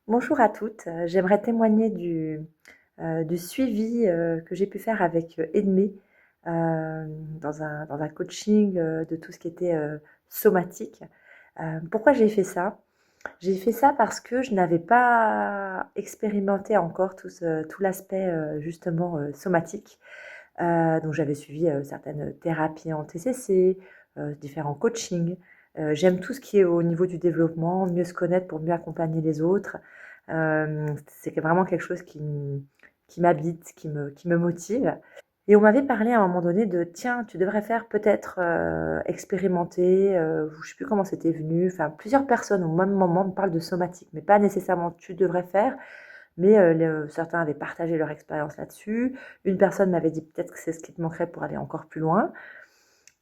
Bonjour à toutes, j'aimerais témoigner du suivi que j'ai pu faire avec Edmé dans un coaching de tout ce qui était somatique. Pourquoi j'ai fait ça? J'ai fait ça parce que je n'avais pas expérimenté encore tout l'aspect justement somatique. Donc j'avais suivi certaines thérapies en TCC, différents coachings. J'aime tout ce qui est au niveau du développement, mieux se connaître pour mieux accompagner les autres. C'est vraiment quelque chose qui m'habite, qui me motive. Et on m'avait parlé à un moment donné de tiens, tu devrais faire peut-être expérimenter, je ne sais plus comment c'était venu, enfin plusieurs personnes au même moment me parlent de somatique, mais pas nécessairement tu devrais faire, mais certains avaient partagé leur expérience là-dessus. Une personne m'avait dit peut-être que c'est ce qui te manquerait pour aller encore plus loin.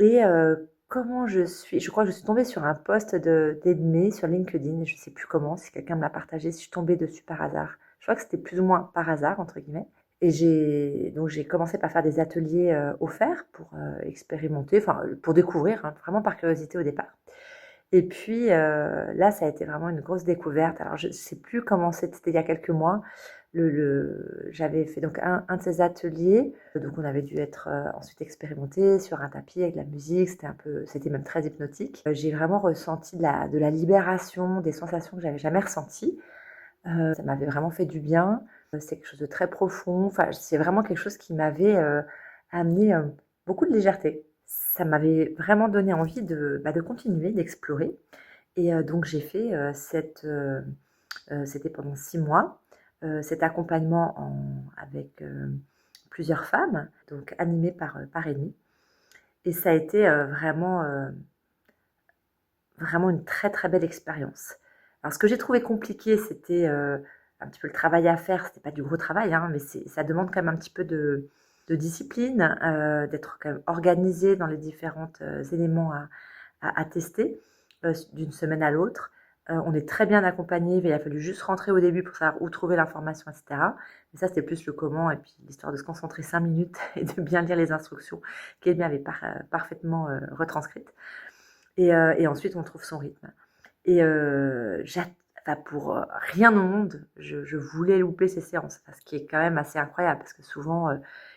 Et comment je crois que je suis tombée sur un post d'Edmé sur LinkedIn, et je ne sais plus comment, si quelqu'un me l'a partagé, si je suis tombée dessus par hasard. Je crois que c'était plus ou moins par hasard, entre guillemets. Et j'ai commencé par faire des ateliers offerts pour expérimenter, enfin pour découvrir, hein, vraiment par curiosité au départ. Et puis là, ça a été vraiment une grosse découverte. Alors, je ne sais plus comment c'était il y a quelques mois. J'avais fait donc un de ces ateliers. Donc, on avait dû être ensuite expérimenté sur un tapis avec de la musique. C'était même très hypnotique. J'ai vraiment ressenti de la libération, des sensations que j'avais jamais ressenties. Ça m'avait vraiment fait du bien. C'est quelque chose de très profond. Enfin, c'est vraiment quelque chose qui m'avait amené beaucoup de légèreté. Ça m'avait vraiment donné envie de continuer, d'explorer. Et donc j'ai fait c'était pendant 6 mois, cet accompagnement avec plusieurs femmes, donc animé par Amy. Et ça a été vraiment une très très belle expérience. Alors ce que j'ai trouvé compliqué, c'était un petit peu le travail à faire. C'était pas du gros travail, hein, mais ça demande quand même un petit peu de discipline, d'être quand même organisé dans les différents éléments à tester d'une semaine à l'autre. On est très bien accompagné, il a fallu juste rentrer au début pour savoir où trouver l'information, etc. Mais ça, c'était plus le comment et puis l'histoire de se concentrer 5 minutes et de bien lire les instructions qu'Amy avait parfaitement retranscrites. Et ensuite, on trouve son rythme. Et enfin, pour rien au monde, je voulais louper ces séances, ce qui est quand même assez incroyable, parce que souvent,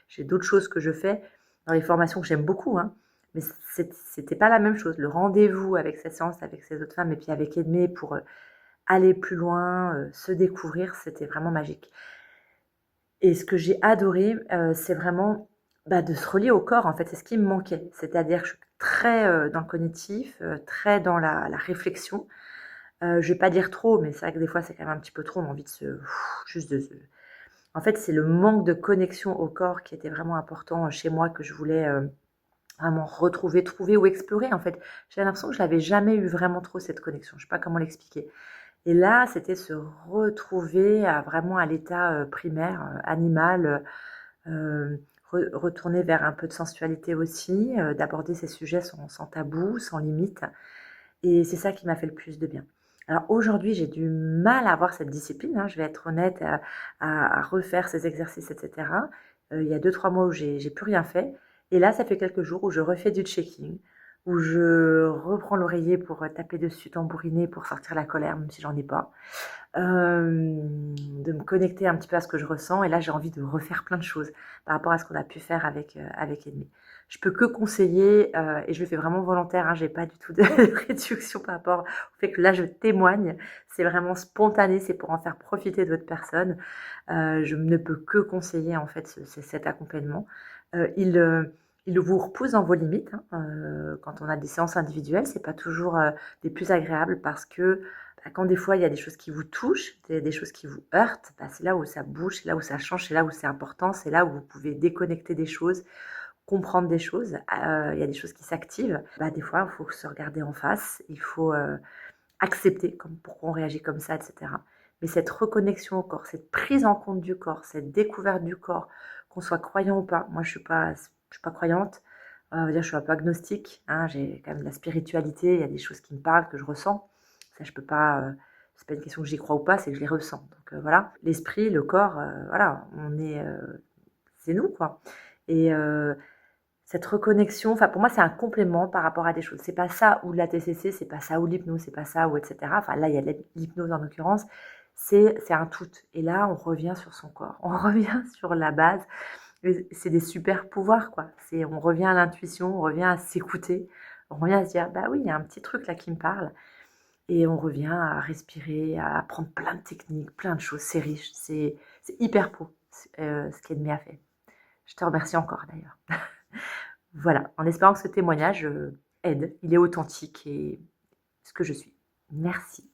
j'ai d'autres choses que je fais dans les formations que j'aime beaucoup, hein, mais c'était pas la même chose. Le rendez-vous avec cette séance, avec ces autres femmes, et puis avec Edmé pour aller plus loin, se découvrir, c'était vraiment magique. Et ce que j'ai adoré, c'est vraiment de se relier au corps, en fait, c'est ce qui me manquait. C'est-à-dire que je suis très dans le cognitif, très dans la réflexion. Je vais pas dire trop, mais c'est vrai que des fois, c'est quand même un petit peu trop. On a envie juste de se. En fait, c'est le manque de connexion au corps qui était vraiment important chez moi, que je voulais vraiment retrouver, trouver ou explorer. En fait, j'avais l'impression que je n'avais jamais eu vraiment trop cette connexion. Je sais pas comment l'expliquer. Et là, c'était se retrouver vraiment à l'état primaire, animal, retourner vers un peu de sensualité aussi, d'aborder ces sujets sans tabou, sans limite. Et c'est ça qui m'a fait le plus de bien. Alors aujourd'hui, j'ai du mal à avoir cette discipline, hein, je vais être honnête, à refaire ces exercices, etc. Il y a 2, 3 mois où j'ai plus rien fait. Et là, ça fait quelques jours où je refais du checking, où je reprends l'oreiller pour taper dessus, tambouriner, pour sortir la colère, même si j'en ai pas. De me connecter un petit peu à ce que je ressens. Et là, j'ai envie de refaire plein de choses par rapport à ce qu'on a pu faire avec Ennemi. Je peux que conseiller, et je le fais vraiment volontaire, hein, j'ai pas du tout de réduction par rapport au fait que là, je témoigne. C'est vraiment spontané, c'est pour en faire profiter d'autres personnes. Je ne peux que conseiller, en fait, cet accompagnement. Il vous repousse dans vos limites, hein. Quand on a des séances individuelles, c'est pas toujours des plus agréables parce que quand des fois il y a des choses qui vous touchent, des choses qui vous heurtent, c'est là où ça bouge, c'est là où ça change, c'est là où c'est important, c'est là où vous pouvez déconnecter des choses, comprendre des choses. Il y a des choses qui s'activent. Des fois, il faut se regarder en face, il faut accepter pourquoi on réagit comme ça, etc. Mais cette reconnexion au corps, cette prise en compte du corps, cette découverte du corps, qu'on soit croyant ou pas. Moi, je suis pas croyante. Je suis un peu agnostique, hein, j'ai quand même de la spiritualité, il y a des choses qui me parlent, que je ressens. Ça, je peux pas. C'est pas une question que j'y crois ou pas, c'est que je les ressens. Donc voilà, l'esprit, le corps, voilà, c'est nous quoi. Et cette reconnexion, enfin pour moi c'est un complément par rapport à des choses. C'est pas ça ou la TCC, c'est pas ça ou l'hypnose, c'est pas ça ou etc. Enfin là il y a l'hypnose en l'occurrence. c'est un tout. Et là, on revient sur son corps, on revient sur la base. C'est des super pouvoirs, quoi. On revient à l'intuition, on revient à s'écouter, on revient à se dire, bah oui, il y a un petit truc là qui me parle. Et on revient à respirer, à apprendre plein de techniques, plein de choses. C'est riche, c'est hyper beau ce qu'Edmé a fait. Je te remercie encore d'ailleurs. Voilà, en espérant que ce témoignage aide. Il est authentique et ce que je suis. Merci.